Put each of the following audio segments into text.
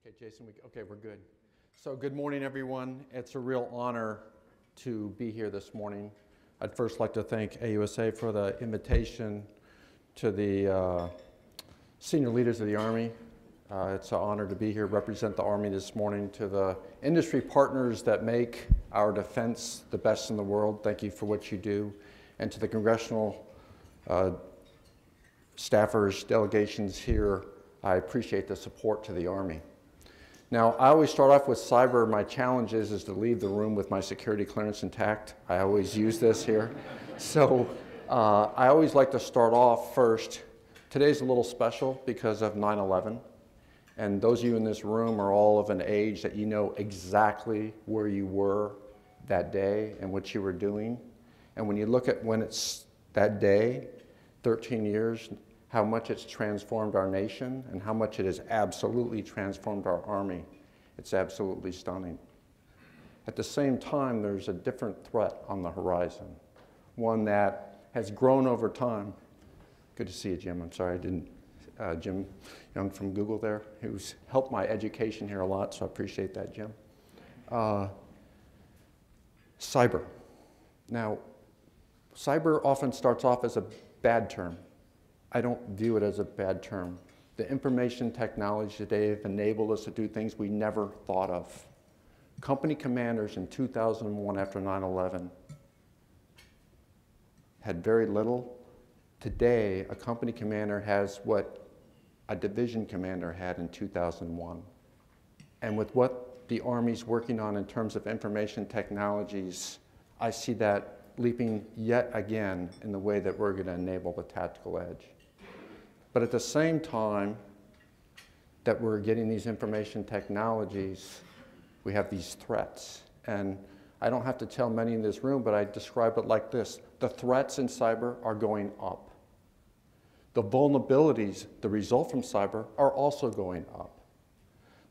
Okay, Jason, okay, we're good. So good morning, everyone. It's a real honor to be here this morning. I'd first like to thank AUSA for the invitation to the senior leaders of the Army. It's an honor to be here, represent the Army this morning, to the industry partners that make our defense the best in the world. Thank you for what you do. And to the congressional staffers, delegations here, I appreciate the support to the Army. Now, I always start off with cyber. My challenge is to leave the room with my security clearance intact. I always use this here. So I always like to start off first. Today's a little special because of 9/11. And those of you in this room are all of an age that you know exactly where you were that day and what you were doing. And when you look at when it's that day, 13 years, how much it's transformed our nation and how much it has absolutely transformed our Army. It's absolutely stunning. At the same time, there's a different threat on the horizon, one that has grown over time. Good to see you, Jim. I'm sorry I didn't, Jim Young from Google there, who's helped my education here a lot, so I appreciate that, Jim. Cyber. Now, cyber often starts off as a bad term. I don't view it as a bad term. The information technology today have enabled us to do things we never thought of. Company commanders in 2001 after 9/11 had very little. Today, a company commander has what a division commander had in 2001. And with what the Army's working on in terms of information technologies, I see that leaping yet again in the way that we're going to enable the tactical edge. But at the same time that we're getting these information technologies, we have these threats. And I don't have to tell many in this room, but I describe it like this. The threats in cyber are going up. The vulnerabilities that result from cyber are also going up.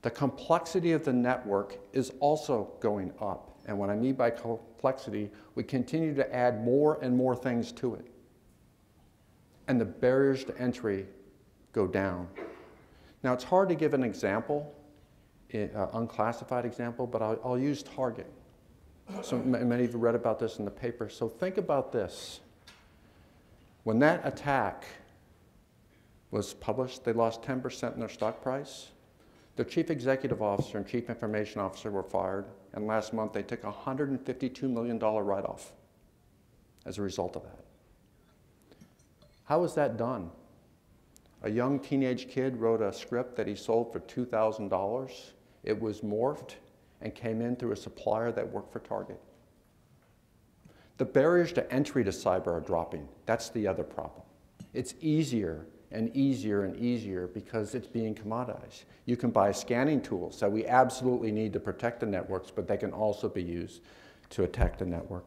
The complexity of the network is also going up. And what I mean by complexity, we continue to add more and more things to it. And the barriers to entry go down. Now, it's hard to give an example, an unclassified example, but I'll use Target. So many of you read about this in the paper. So think about this. When that attack was published, they lost 10% in their stock price. Their chief executive officer and chief information officer were fired, and last month they took a $152 million write-off as a result of that. How was that done? A young teenage kid wrote a script that he sold for $2,000. It was morphed and came in through a supplier that worked for Target. The barriers to entry to cyber are dropping. That's the other problem. It's easier and easier and easier because it's being commoditized. You can buy scanning tools that we absolutely need to protect the networks, but they can also be used to attack the network.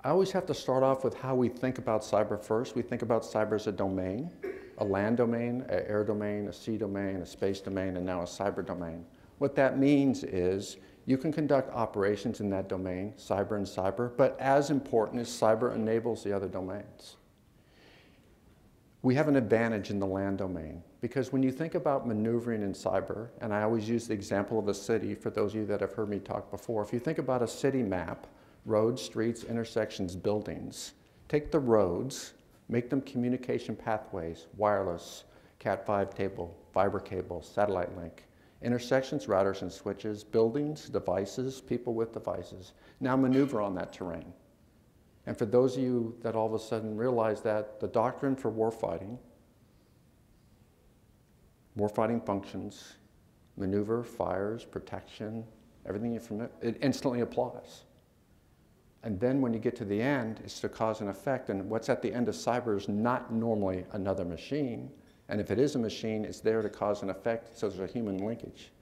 I always have to start off with how we think about cyber first. We think about cyber as a domain, a land domain, an air domain, a sea domain, a space domain, and now a cyber domain. What that means is you can conduct operations in that domain, cyber and cyber, but as important is cyber enables the other domains. We have an advantage in the land domain because when you think about maneuvering in cyber, and I always use the example of a city for those of you that have heard me talk before, if you think about a city map, roads, streets, intersections, buildings, take the roads, make them communication pathways, wireless, Cat5 cable, fiber cable, satellite link, intersections, routers and switches, buildings, devices, people with devices. Now maneuver on that terrain. And for those of you that all of a sudden realize that the doctrine for warfighting functions, maneuver, fires, protection, everything you're familiar, it instantly applies. And then when you get to the end, it's to cause and effect. And what's at the end of cyber is not normally another machine. And if it is a machine, it's there to cause and effect, so there's a human linkage.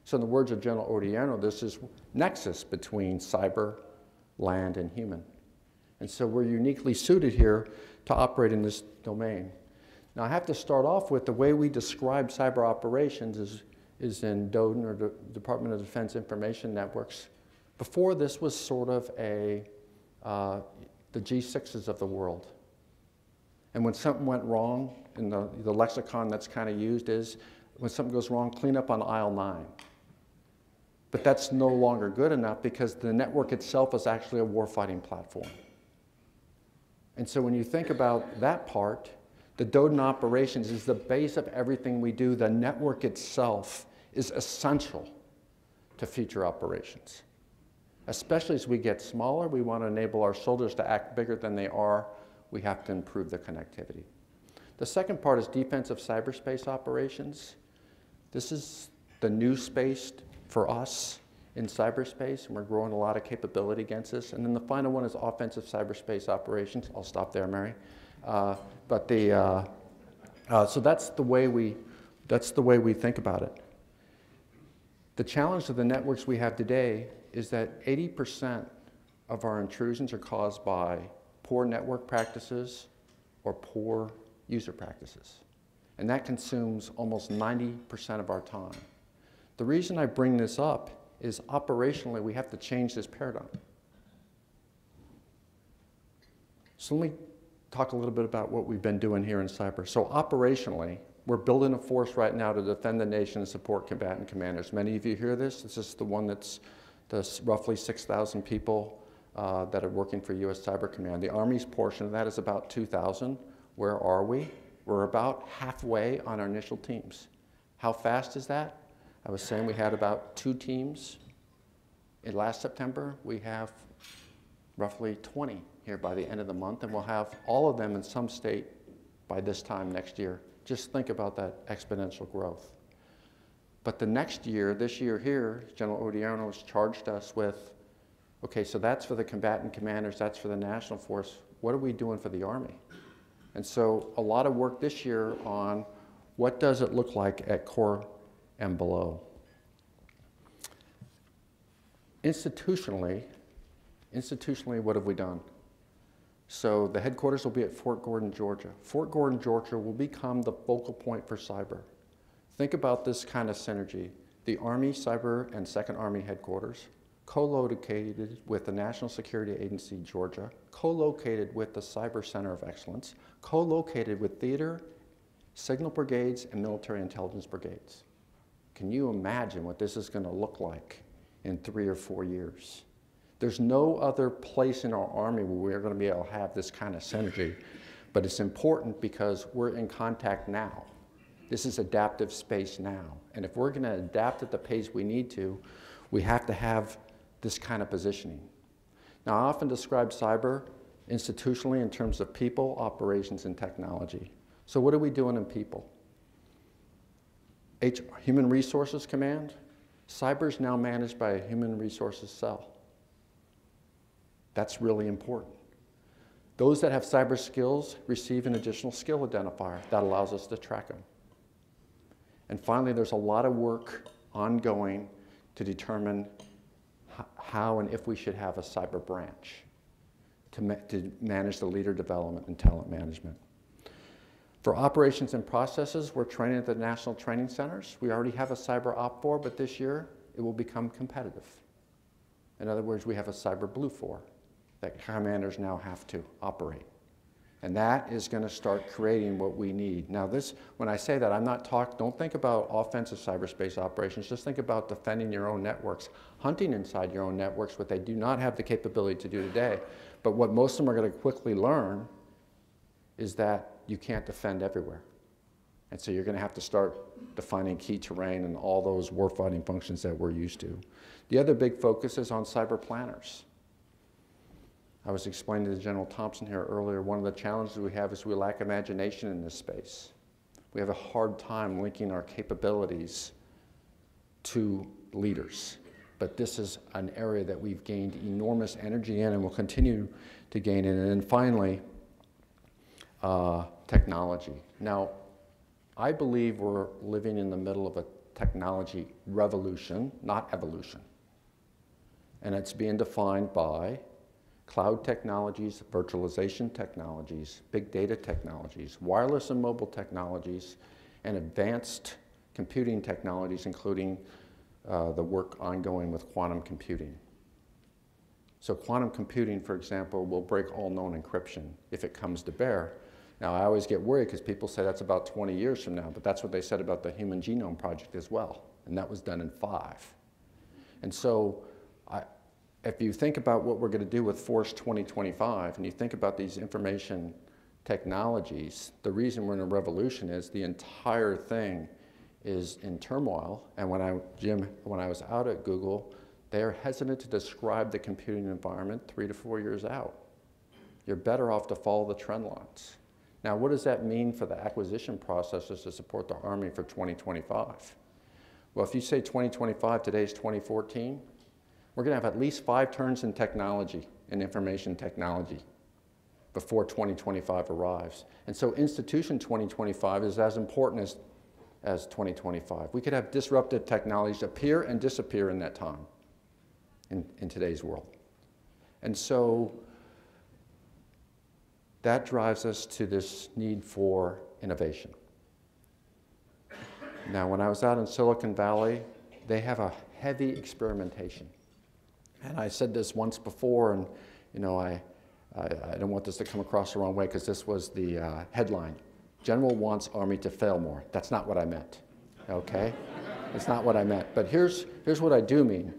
So in the words of General Odierno, this is nexus between cyber, land, and human. And so we're uniquely suited here to operate in this domain. Now I have to start off with the way we describe cyber operations is in DODN, or the Department of Defense Information Networks. Before this was sort of the G6s of the world. And when something went wrong, in the lexicon that's kind of used is when something goes wrong, clean up on aisle 9. But that's no longer good enough because the network itself is actually a warfighting platform. And so when you think about that part, the DODN operations is the base of everything we do. The network itself is essential to future operations. Especially as we get smaller, we want to enable our soldiers to act bigger than they are. We have to improve the connectivity. The second part is defensive cyberspace operations. This is the new space for us in cyberspace, and we're growing a lot of capability against this. And then the final one is offensive cyberspace operations. I'll stop there, Mary. So that's the way we think about it. The challenge of the networks we have today is that 80% of our intrusions are caused by poor network practices or poor user practices. And that consumes almost 90% of our time. The reason I bring this up is operationally we have to change this paradigm. So let me talk a little bit about what we've been doing here in cyber. So operationally, we're building a force right now to defend the nation and support combatant commanders. Many of you hear this. This is the one that's the roughly 6,000 people that are working for U.S. Cyber Command. The Army's portion of that is about 2,000. Where are we? We're about halfway on our initial teams. How fast is that? I was saying we had about 2 teams in last September. We have roughly 20 here by the end of the month, and we'll have all of them in some state by this time next year. Just think about that exponential growth. But the next year, this year here, General Odierno has charged us with, okay, so that's for the combatant commanders, that's for the national force. What are we doing for the Army? And so a lot of work this year on what does it look like at Corps and below. Institutionally, what have we done? So the headquarters will be at Fort Gordon, Georgia. Fort Gordon, Georgia will become the focal point for cyber. Think about this kind of synergy. The Army Cyber and 2nd Army headquarters, co-located with the National Security Agency, Georgia, co-located with the Cyber Center of Excellence, co-located with theater, signal brigades, and military intelligence brigades. Can you imagine what this is going to look like in 3 or 4 years? There's no other place in our Army where we're going to be able to have this kind of synergy, but it's important because we're in contact now. This is adaptive space now, and if we're going to adapt at the pace we need to, we have to have this kind of positioning. Now, I often describe cyber institutionally in terms of people, operations, and technology. So what are we doing in people? Human Resources Command, cyber is now managed by a Human Resources cell. That's really important. Those that have cyber skills receive an additional skill identifier that allows us to track them. And finally, there's a lot of work ongoing to determine how and if we should have a cyber branch to manage the leader development and talent management. For operations and processes, we're training at the national training centers. We already have a cyber op 4, but this year it will become competitive. In other words, we have a cyber blue 4 that commanders now have to operate. And that is going to start creating what we need. Now this, when I say that, don't think about offensive cyberspace operations, just think about defending your own networks, hunting inside your own networks, what they do not have the capability to do today. But what most of them are going to quickly learn is that you can't defend everywhere. And so you're going to have to start defining key terrain and all those warfighting functions that we're used to. The other big focus is on cyber planners. I was explaining to General Thompson here earlier, one of the challenges we have is we lack imagination in this space. We have a hard time linking our capabilities to leaders. But this is an area that we've gained enormous energy in and will continue to gain in. And then finally, technology. Now, I believe we're living in the middle of a technology revolution, not evolution. And it's being defined by cloud technologies, virtualization technologies, big data technologies, wireless and mobile technologies, and advanced computing technologies, including the work ongoing with quantum computing. So quantum computing, for example, will break all known encryption if it comes to bear. Now, I always get worried because people say that's about 20 years from now, but that's what they said about the Human Genome Project as well, and that was done in 5. And so if you think about what we're going to do with Force 2025, and you think about these information technologies, the reason we're in a revolution is the entire thing is in turmoil. And when I was out at Google, they're hesitant to describe the computing environment 3 to 4 years out. You're better off to follow the trend lines. Now, what does that mean for the acquisition processes to support the Army for 2025? Well, if you say 2025, today's 2014, we're going to have at least 5 turns in technology, in information technology, before 2025 arrives. And so Institution 2025 is as important as 2025. We could have disruptive technologies appear and disappear in that time in today's world. And so that drives us to this need for innovation. Now, when I was out in Silicon Valley, they have a heavy experimentation. And I said this once before, and you know, I don't want this to come across the wrong way because this was the headline. General wants Army to fail more. That's not what I meant, okay? It's not what I meant. But here's what I do mean.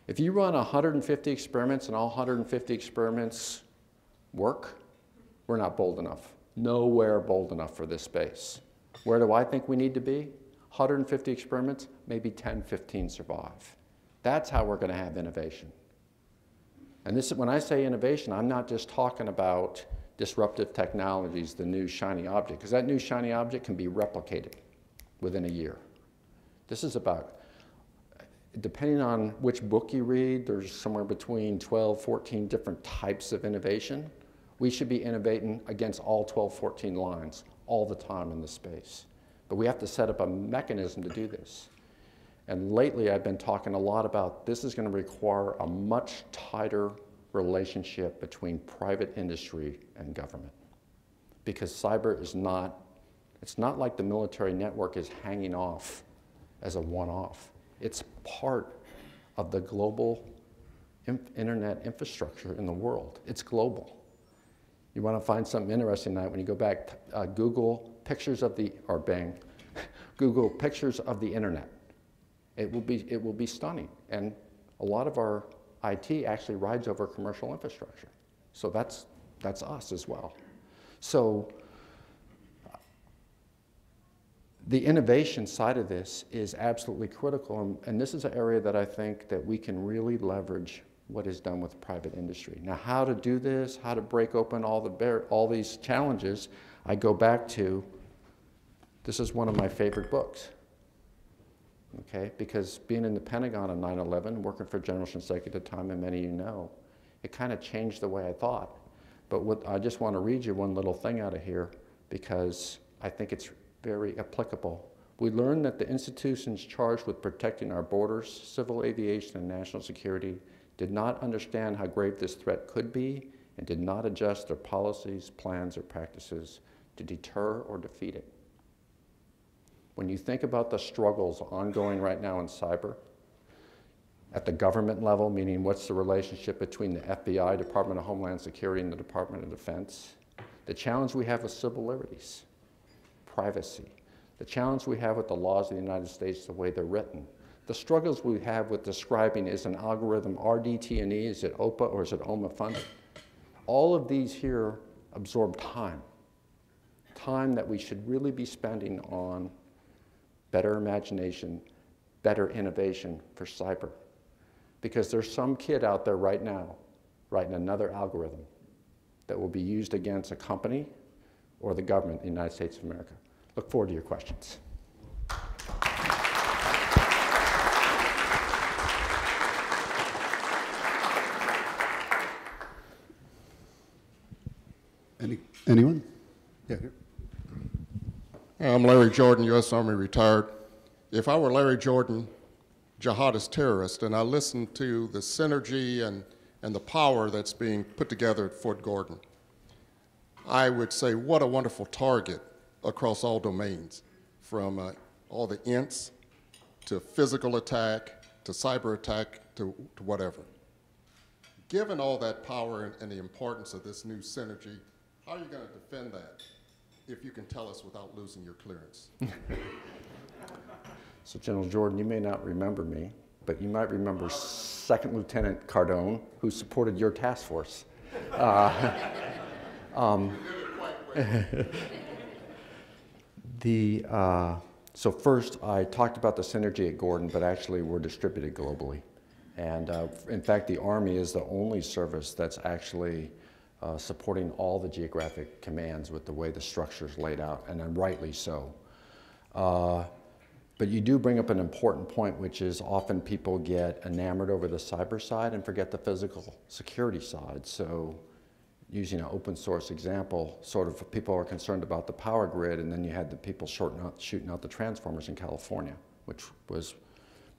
If you run 150 experiments and all 150 experiments work, we're not bold enough. Nowhere bold enough for this space. Where do I think we need to be? 150 experiments, maybe 10, 15 survive. That's how we're going to have innovation. And this, when I say innovation, I'm not just talking about disruptive technologies, the new shiny object, because that new shiny object can be replicated within a year. This is about, depending on which book you read, there's somewhere between 12, 14 different types of innovation. We should be innovating against all 12, 14 lines all the time in this space. But we have to set up a mechanism to do this. And lately I've been talking a lot about this is going to require a much tighter relationship between private industry and government. Because cyber is not, it's not like the military network is hanging off as a one-off. It's part of the global internet infrastructure in the world. It's global. You want to find something interesting tonight, when you go back, Google pictures of the, or Bing, Google pictures of the internet. It will be stunning. And a lot of our IT actually rides over commercial infrastructure. So that's us as well. So the innovation side of this is absolutely critical. And this is an area that I think that we can really leverage what is done with private industry. Now, how to do this, how to break open all these challenges, I go back to, this is one of my favorite books, okay? Because being in the Pentagon on 9/11, working for General Shinseki at the time, and many of you know, it kind of changed the way I thought. But I just want to read you one little thing out of here because I think it's very applicable. We learned that the institutions charged with protecting our borders, civil aviation, and national security did not understand how grave this threat could be and did not adjust their policies, plans, or practices to deter or defeat it. When you think about the struggles ongoing right now in cyber, at the government level, meaning what's the relationship between the FBI, Department of Homeland Security, and the Department of Defense, the challenge we have with civil liberties, privacy, the challenge we have with the laws of the United States, the way they're written, the struggles we have with describing is an algorithm RDT&E, is it OPA or is it OMA funded? All of these here absorb time that we should really be spending on better imagination, better innovation for cyber. Because there's some kid out there right now writing another algorithm that will be used against a company or the government in the United States of America. Look forward to your questions. Anyone? Yeah. I'm Larry Jordan, U.S. Army retired. If I were Larry Jordan, jihadist terrorist, and I listened to the synergy and the power that's being put together at Fort Gordon, I would say what a wonderful target across all domains, from all the ints to physical attack to cyber attack to whatever. Given all that power and the importance of this new synergy, how are you going to defend that if you can tell us without losing your clearance. So General Jordan, you may not remember me, but you might remember Second Lieutenant Cardon, who supported your task force. So first, I talked about the synergy at Gordon, but actually we're distributed globally. And in fact, the Army is the only service that's actually supporting all the geographic commands with the way the structure is laid out, and rightly so. But you do bring up an important point, which is often people get enamored over the cyber side and forget the physical security side. So using an open source example, sort of people are concerned about the power grid, and then you had the people shooting out the transformers in California, which was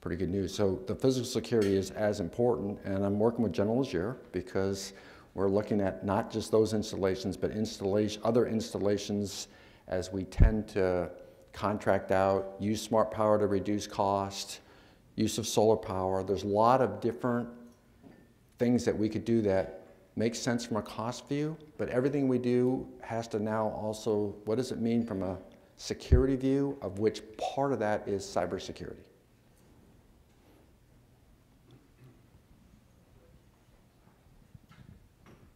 pretty good news. So the physical security is as important, and I'm working with General Legere because we're looking at not just those installations, but other installations as we tend to contract out, use smart power to reduce cost, use of solar power. There's a lot of different things that we could do that makes sense from a cost view, but everything we do has to now also, what does it mean from a security view, of which part of that is cybersecurity?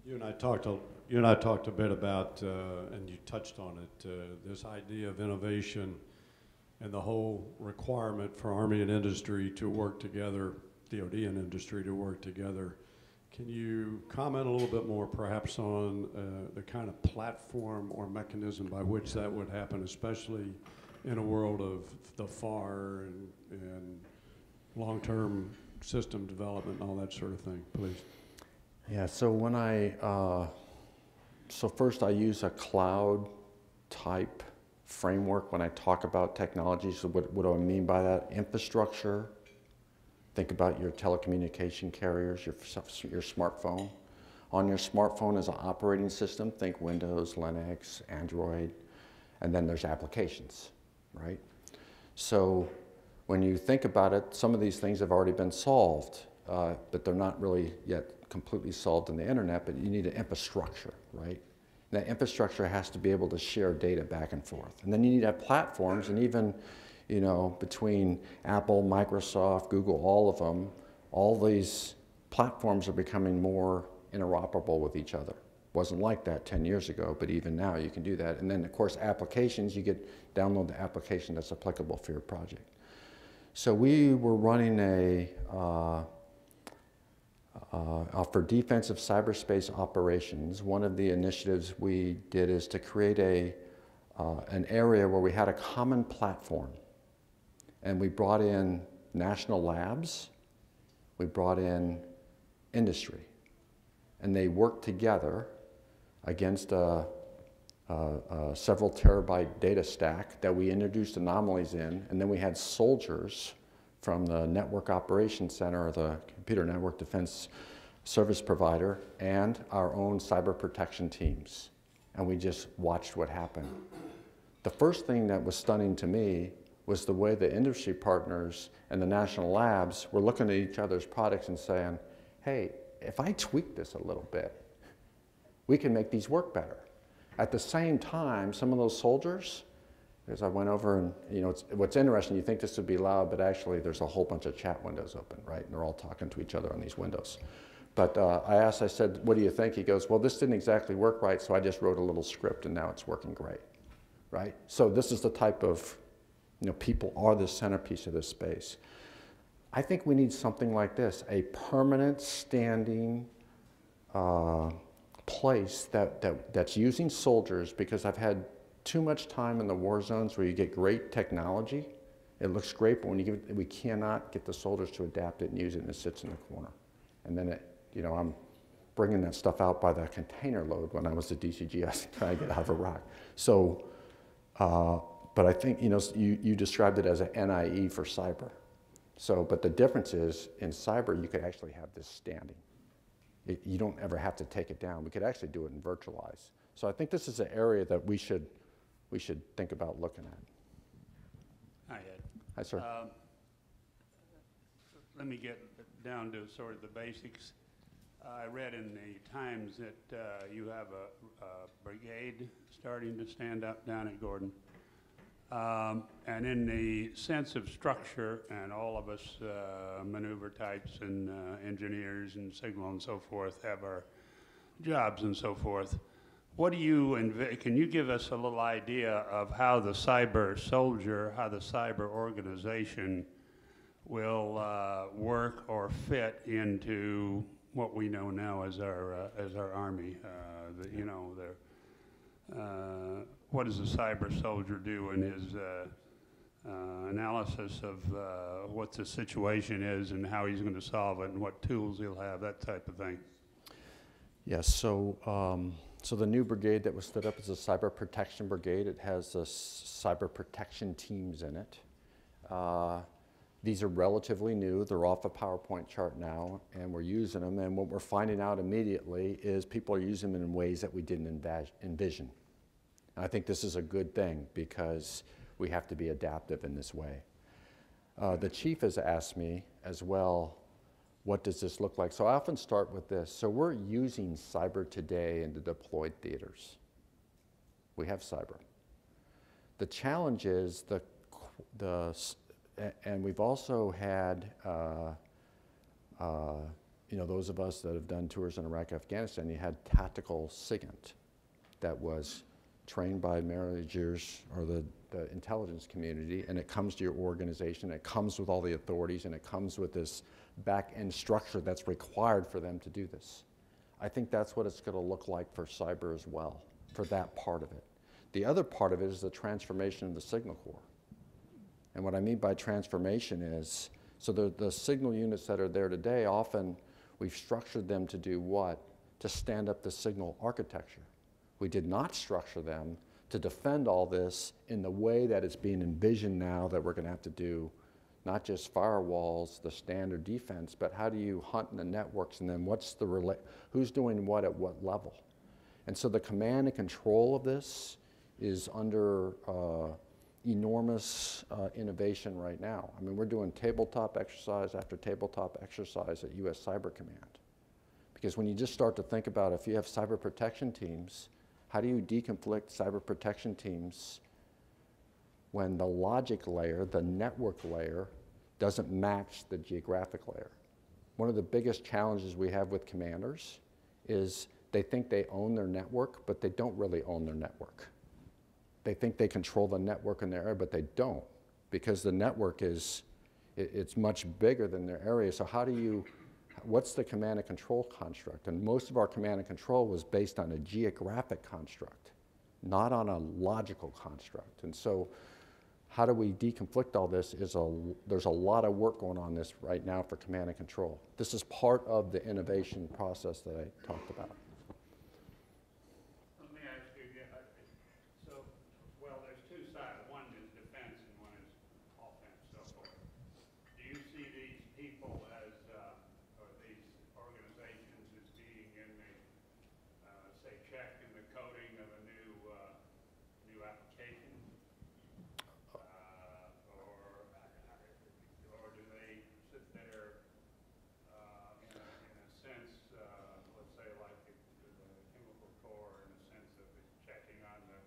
You and I talked a bit about, and you touched on it, this idea of innovation and the whole requirement for Army and industry to work together, DoD and industry to work together. Can you comment a little bit more perhaps on the kind of platform or mechanism by which that would happen, especially in a world of the FAR and long-term system development and all that sort of thing, please? Yeah, so so first I use a cloud type framework when I talk about technology. So what do I mean by that? Infrastructure. Think about your telecommunication carriers, your smartphone. On your smartphone is an operating system. Think Windows, Linux, Android, and then there's applications, right? So when you think about it, some of these things have already been solved, but they're not really yet completely solved in the internet, but you need an infrastructure, right? And that infrastructure has to be able to share data back and forth. And then you need to have platforms, and even, you know, between Apple, Microsoft, Google, all of them, all these platforms are becoming more interoperable with each other. Wasn't like that 10 years ago, but even now you can do that. And then of course applications, you download the application that's applicable for your project. So we were running for defensive cyberspace operations, one of the initiatives we did is to create an area where we had a common platform. And we brought in national labs, we brought in industry, and they worked together against a several terabyte data stack that we introduced anomalies in, and then we had soldiers from the Network Operations Center, or the Computer Network Defense Service Provider, and our own cyber protection teams. And we just watched what happened. The first thing that was stunning to me was the way the industry partners and the national labs were looking at each other's products and saying, hey, if I tweak this a little bit, we can make these work better. At the same time, some of those soldiers, as I went over and, you know, what's interesting, you think this would be loud, but actually there's a whole bunch of chat windows open, right? And they're all talking to each other on these windows. But I said, what do you think? He goes, well, this didn't exactly work right, so I just wrote a little script and now it's working great, right? So this is the type of, you know, people are the centerpiece of this space. I think we need something like this, a permanent standing place that's using soldiers, because I've had too much time in the war zones where you get great technology. It looks great, but when you give it, we cannot get the soldiers to adapt it and use it, and it sits in the corner. And then you know, I'm bringing that stuff out by the container load when I was at DCGS trying to get out of Iraq. So, but I think, you know, you described it as an NIE for cyber. So, but the difference is, in cyber, you could actually have this standing. You don't ever have to take it down. We could actually do it in virtualize. So I think this is an area that we should think about looking at. Hi, Ed. Hi, sir. Let me get down to sort of the basics. I read in the Times that you have a brigade starting to stand up down at Gordon. And in the sense of structure, and all of us maneuver types and engineers and signal and so forth have our jobs and so forth. What do you can you give us a little idea of how the cyber soldier, how the cyber organization will work or fit into what we know now as our Army? What does a cyber soldier do in his analysis of what the situation is and how he's going to solve it and what tools he'll have, that type of thing? Yes, so the new brigade that was stood up is a cyber protection brigade. It has cyber protection teams in it. These are relatively new. They're off a PowerPoint chart now, and we're using them. And what we're finding out immediately is people are using them in ways that we didn't envision. And I think this is a good thing because we have to be adaptive in this way. The chief has asked me as well, what does this look like? So I often start with this. So we're using cyber today in the deployed theaters. We have cyber. The challenge is and we've also had, those of us that have done tours in Iraq, Afghanistan, you had tactical SIGINT that was trained by managers or the intelligence community, and it comes to your organization, it comes with all the authorities, and it comes with this back-end structure that's required for them to do this. I think that's what it's going to look like for cyber as well, for that part of it. The other part of it is the transformation of the signal corps. And what I mean by transformation is, so the signal units that are there today, often we've structured them to do what? To stand up the signal architecture. We did not structure them to defend all this in the way that it's being envisioned now that we're going to have to do not just firewalls, the standard defense, but how do you hunt in the networks, and then who's doing what at what level? And so the command and control of this is under enormous innovation right now. I mean, we're doing tabletop exercise after tabletop exercise at U.S. Cyber Command. Because when you just start to think about if you have cyber protection teams, how do you deconflict cyber protection teams when the logic layer, the network layer, doesn't match the geographic layer? One of the biggest challenges we have with commanders is they think they own their network, but they don't really own their network. They think they control the network in their area, but they don't, because the network it's much bigger than their area. So what's the command and control construct? And most of our command and control was based on a geographic construct, not on a logical construct. And so how do we deconflict all this there's a lot of work going on this right now for command and control. This is part of the innovation process that I talked about. Let me ask you, there's two sides. One is defense and one is offense, so forth. Do you see these people as, or these organizations as being in the, say, check in the coding of a new application? Or do they sit there in a sense, let's say like the chemical core, in a sense of checking on the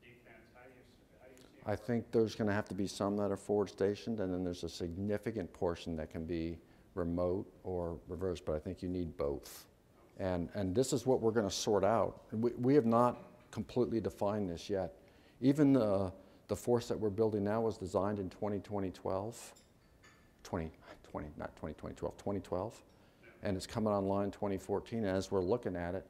defense? How do you see it? I think there's going to have to be some that are forward stationed, and then there's a significant portion that can be remote or reverse, but I think you need both. And this is what we're going to sort out. We have not completely defined this yet. Even the force that we're building now was designed in 2012, and it's coming online 2014. And as we're looking at it,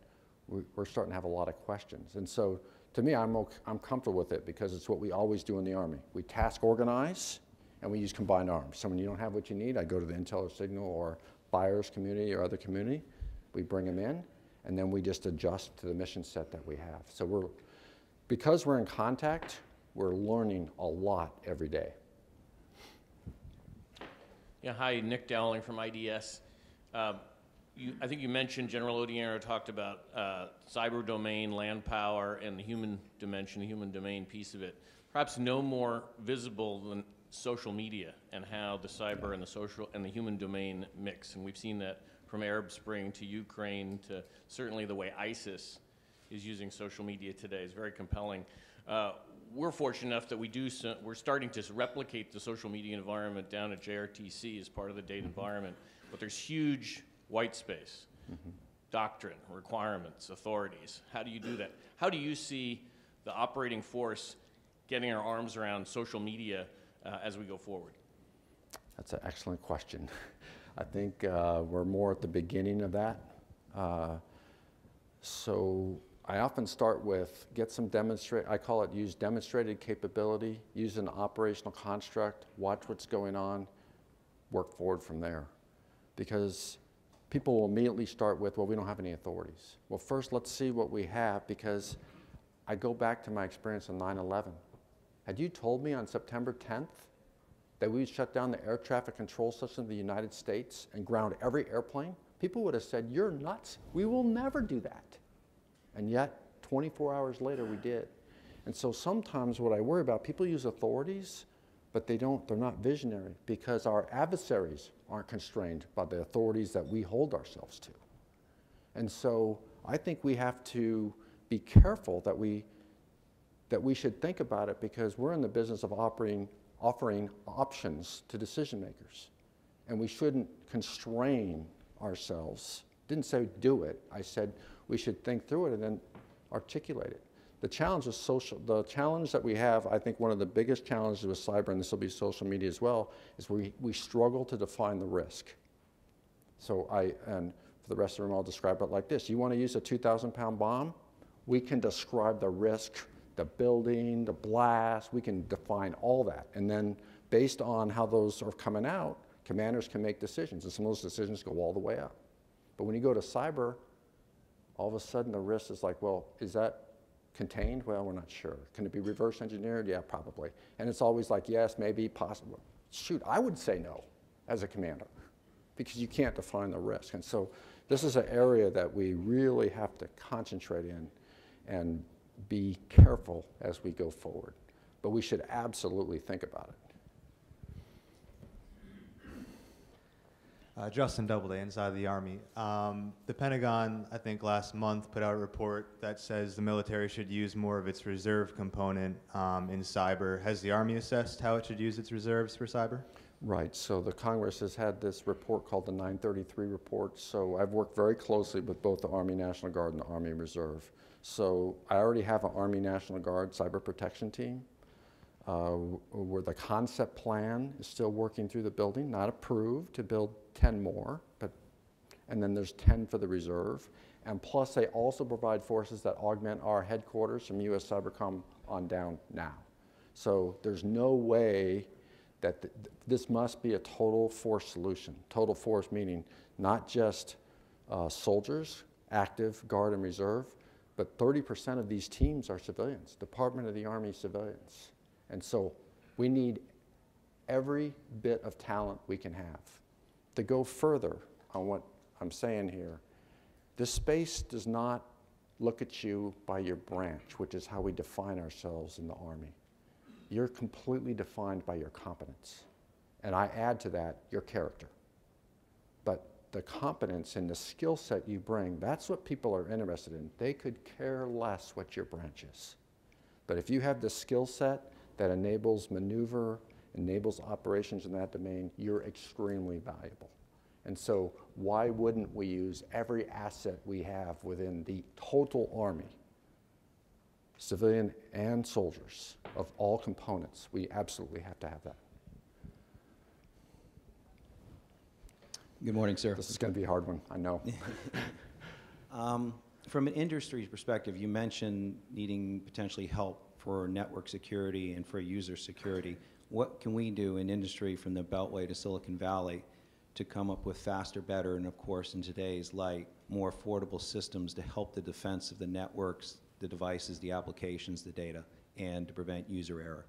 we're starting to have a lot of questions. And so, to me, I'm comfortable with it because it's what we always do in the Army. We task organize, and we use combined arms. So when you don't have what you need, I go to the intel or signal or buyers community or other community. We bring them in, and then we just adjust to the mission set that we have. So because we're in contact, we're learning a lot every day. Yeah, hi, Nick Dowling from IDS. I think you mentioned General Odiero talked about cyber domain, land power, and the human dimension, the human domain piece of it. Perhaps no more visible than social media and how the cyber and the social and the human domain mix. And we've seen that from Arab Spring to Ukraine to certainly the way ISIS is using social media today is very compelling. We're fortunate enough that we're starting to replicate the social media environment down at JRTC as part of the data environment, but there's huge white space. Doctrine, requirements, authorities. How do you do that? How do you see the operating force getting our arms around social media as we go forward? That's an excellent question. I think we're more at the beginning of that. So I often start with I call it use demonstrated capability, use an operational construct, watch what's going on, work forward from there. Because people will immediately start with, well, we don't have any authorities. Well, first let's see what we have, because I go back to my experience on 9/11. Had you told me on September 10th that we would shut down the air traffic control system of the United States and ground every airplane, people would have said, you're nuts. We will never do that. And yet, 24 hours later, we did. And so sometimes what I worry about, people use authorities, but they're not visionary, because our adversaries aren't constrained by the authorities that we hold ourselves to. And so I think we have to be careful that we should think about it, because we're in the business of offering options to decision makers. And we shouldn't constrain ourselves. Didn't say do it. I said we should think through it and then articulate it. The challenge that we have, I think one of the biggest challenges with cyber, and this will be social media as well, is we struggle to define the risk. So and for the rest of the room, I'll describe it like this. You want to use a 2,000-pound bomb? We can describe the risk, the building, the blast, we can define all that. And then based on how those are coming out, commanders can make decisions, and some of those decisions go all the way up. But when you go to cyber, all of a sudden the risk is like, well, is that contained? Well, we're not sure. Can it be reverse engineered? Yeah, probably. And it's always like, yes, maybe, possible. Shoot, I would say no as a commander, because you can't define the risk. And so this is an area that we really have to concentrate in and be careful as we go forward. But we should absolutely think about it. Justin Doubleday, inside the Army. The Pentagon, I think last month, put out a report that says the military should use more of its reserve component in cyber. Has the Army assessed how it should use its reserves for cyber? Right, so the Congress has had this report called the 933 report. So I've worked very closely with both the Army National Guard and the Army Reserve. So I already have an Army National Guard cyber protection team where the concept plan is still working through the building, not approved to build 10 more, and then there's 10 for the reserve. And plus they also provide forces that augment our headquarters from US Cybercom on down now. So there's no way that this must be a total force solution. Total force meaning not just soldiers, active, Guard, and Reserve, but 30% of these teams are civilians, Department of the Army civilians. And so we need every bit of talent we can have. To go further on what I'm saying here, this space does not look at you by your branch, which is how we define ourselves in the Army. You're completely defined by your competence. And I add to that your character. But the competence and the skill set you bring, that's what people are interested in. They could care less what your branch is. But if you have the skill set that enables maneuver, enables operations in that domain, you're extremely valuable. And so why wouldn't we use every asset we have within the total Army, civilian and soldiers, of all components? We absolutely have to have that. Good morning, sir. This is going to be a hard one, I know. From an industry perspective, you mentioned needing potentially help for network security and for user security. What can we do in industry from the Beltway to Silicon Valley to come up with faster, better, and of course in today's light, more affordable systems to help the defense of the networks, the devices, the applications, the data, and to prevent user error?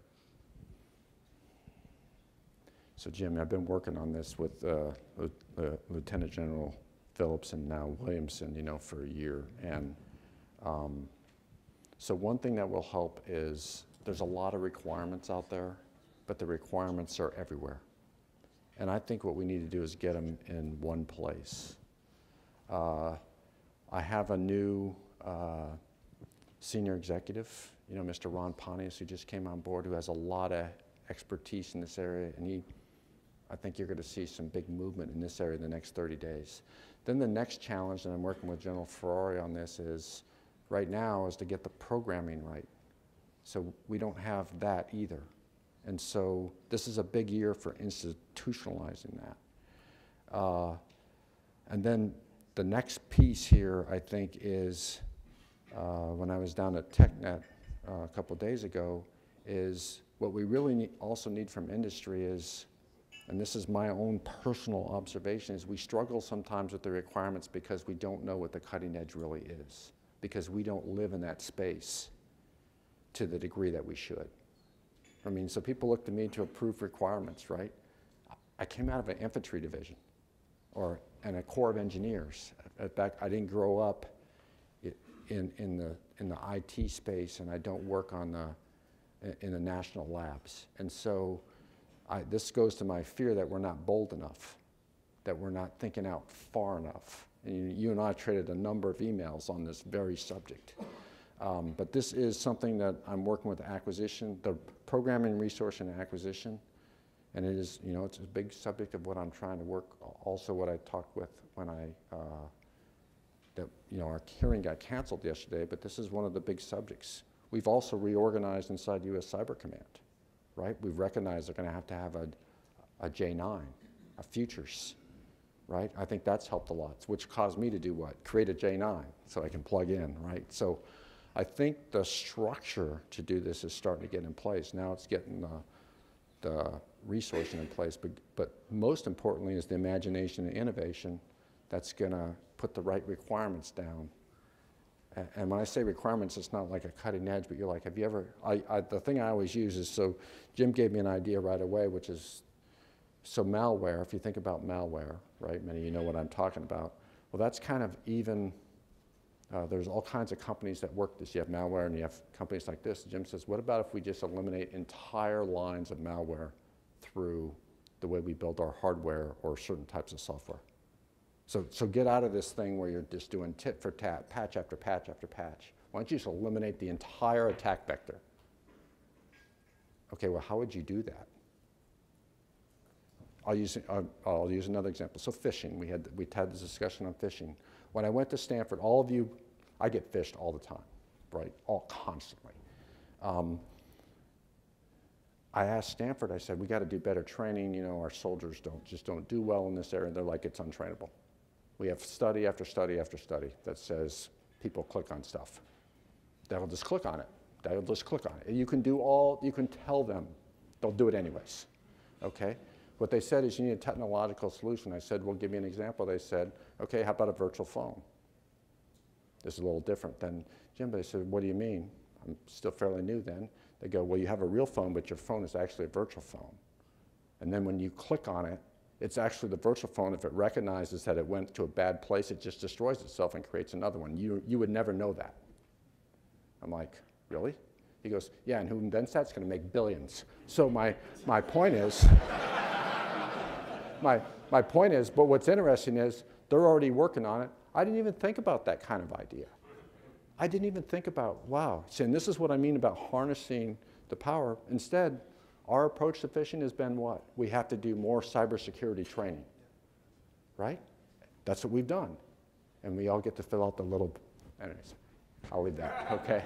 So Jim, I've been working on this with Lieutenant General Phillips and now Williamson, for a year. And so one thing that will help is there's a lot of requirements out there, but the requirements are everywhere. And I think what we need to do is get them in one place. I have a new senior executive, you know, Mr. Ron Pontius, who just came on board, who has a lot of expertise in this area, and I think you're going to see some big movement in this area in the next 30 days. Then the next challenge, and I'm working with General Ferrari on this, is right now is to get the programming right. So we don't have that either. And so this is a big year for institutionalizing that. And then the next piece here, I think, is when I was down at TechNet a couple of days ago, is what we really also need from industry is, and this is my own personal observation, is we struggle sometimes with the requirements because we don't know what the cutting edge really is, because we don't live in that space to the degree that we should. I mean, so people look to me to approve requirements, right? I came out of an infantry division and a Corps of Engineers. In fact, I didn't grow up in the IT space, and I don't work in the national labs. And so this goes to my fear that we're not bold enough, that we're not thinking out far enough. And you and I traded a number of emails on this very subject. But this is something that I'm working with acquisition, the programming resource and acquisition. And it is, you know, it's a big subject of what I'm trying to work, also what I talked with when our hearing got canceled yesterday, but this is one of the big subjects. We've also reorganized inside U.S. Cyber Command, right? We've recognized they're going to have a J9, a futures, right? I think that's helped a lot, which caused me to do what? Create a J9 so I can plug in, right? So I think the structure to do this is starting to get in place. Now it's getting the resourcing in place, but most importantly is the imagination and innovation that's going to put the right requirements down. And when I say requirements, it's not like a cutting edge, but you're like, have you ever, the thing I always use is, so Jim gave me an idea right away, which is, so malware, if you think about malware, right, many of you know what I'm talking about. Well, that's kind of even, there's all kinds of companies that work this. You have malware and you have companies like this. Jim says, what about if we just eliminate entire lines of malware through the way we build our hardware or certain types of software? So get out of this thing where you're just doing tit for tat, patch after patch after patch. Why don't you just eliminate the entire attack vector? Okay, well, how would you do that? I'll use another example. So phishing, we had this discussion on phishing. When I went to Stanford, all of you, I get phished all the time, right? Constantly. I asked Stanford, I said, we got to do better training. You know, our soldiers don't do well in this area. And they're like, it's untrainable. We have study after study after study that says people click on stuff. They'll just click on it. They'll just click on it. You can tell them, they'll do it anyways, okay? What they said is you need a technological solution. I said, well, give me an example. They said, okay, how about a virtual phone? This is a little different than Jim, but they said, what do you mean? I'm still fairly new then. They go, well, you have a real phone, but your phone is actually a virtual phone. And then when you click on it, it's actually the virtual phone. If it recognizes that it went to a bad place, it just destroys itself and creates another one. You would never know that. I'm like, really? He goes, yeah, and who invents that? It's going to make billions. So my point is, my point is, but what's interesting is they're already working on it. I didn't even think about that kind of idea. I didn't even think about, wow. See, and this is what I mean about harnessing the power. Instead, our approach to phishing has been what? We have to do more cybersecurity training, right? That's what we've done. And we all get to fill out the little, anyways, I'll leave that, okay?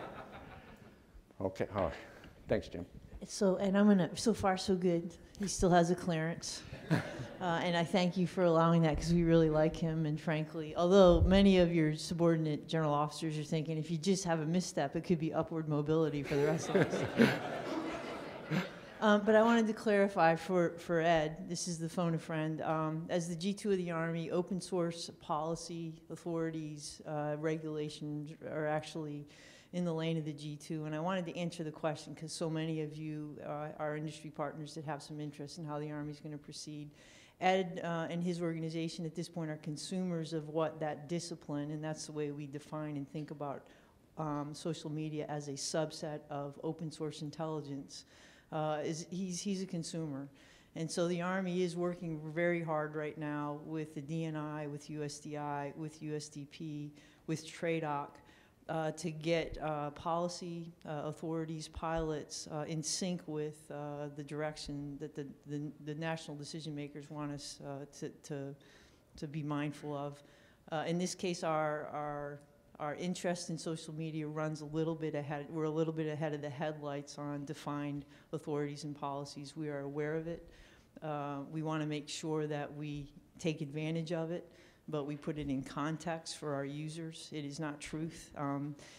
Okay, all right. Thanks, Jim. So, and so far so good. He still has a clearance. And I thank you for allowing that because we really like him. And frankly, although many of your subordinate general officers are thinking if you just have a misstep, it could be upward mobility for the rest of us. But I wanted to clarify for Ed, this is the phone a friend, as the G2 of the Army, open source policy authorities, regulations are actually in the lane of the G2. And I wanted to answer the question because so many of you are industry partners that have some interest in how the Army's going to proceed. Ed and his organization at this point are consumers of what that discipline, and that's the way we define and think about social media as a subset of open source intelligence. He's a consumer. And so the Army is working very hard right now with the DNI, with USDI, with USDP, with TRADOC, to get policy authorities, pilots in sync with the direction that the national decision makers want us to be mindful of. In this case, our interest in social media runs a little bit ahead. We're a little bit ahead of the headlights on defined authorities and policies. We are aware of it. We want to make sure that we take advantage of it, but we put it in context for our users. It is not truth.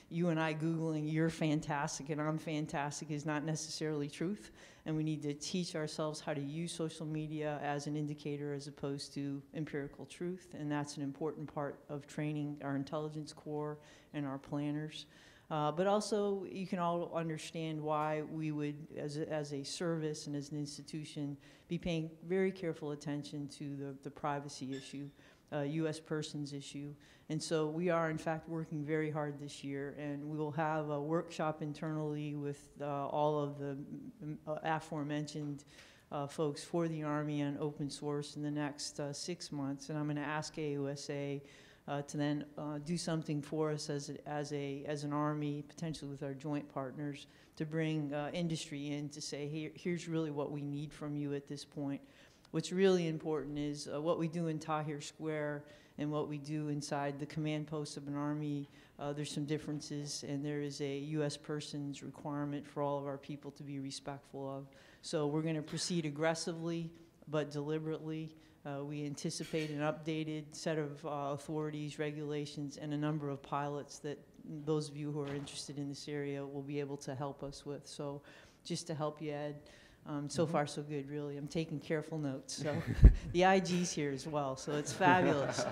You and I Googling, you're fantastic and I'm fantastic is not necessarily truth. And we need to teach ourselves how to use social media as an indicator as opposed to empirical truth. And that's an important part of training our intelligence corps and our planners. But also, you can all understand why we would, as a service and as an institution, be paying very careful attention to the privacy issue. U.S. persons issue. And so we are, in fact, working very hard this year, and we will have a workshop internally with all of the aforementioned folks for the Army on open source in the next 6 months. And I'm going to ask AUSA to then do something for us as an Army, potentially with our joint partners, to bring industry in to say, here's really what we need from you at this point. What's really important is what we do in Tahrir Square and what we do inside the command posts of an Army. There's some differences, and there is a U.S. persons requirement for all of our people to be respectful of. So we're going to proceed aggressively but deliberately. We anticipate an updated set of authorities, regulations, and a number of pilots that those of you who are interested in this area will be able to help us with. So just to help you, Ed. So far, so good, really. I'm taking careful notes. So the IG's here as well, so it's fabulous.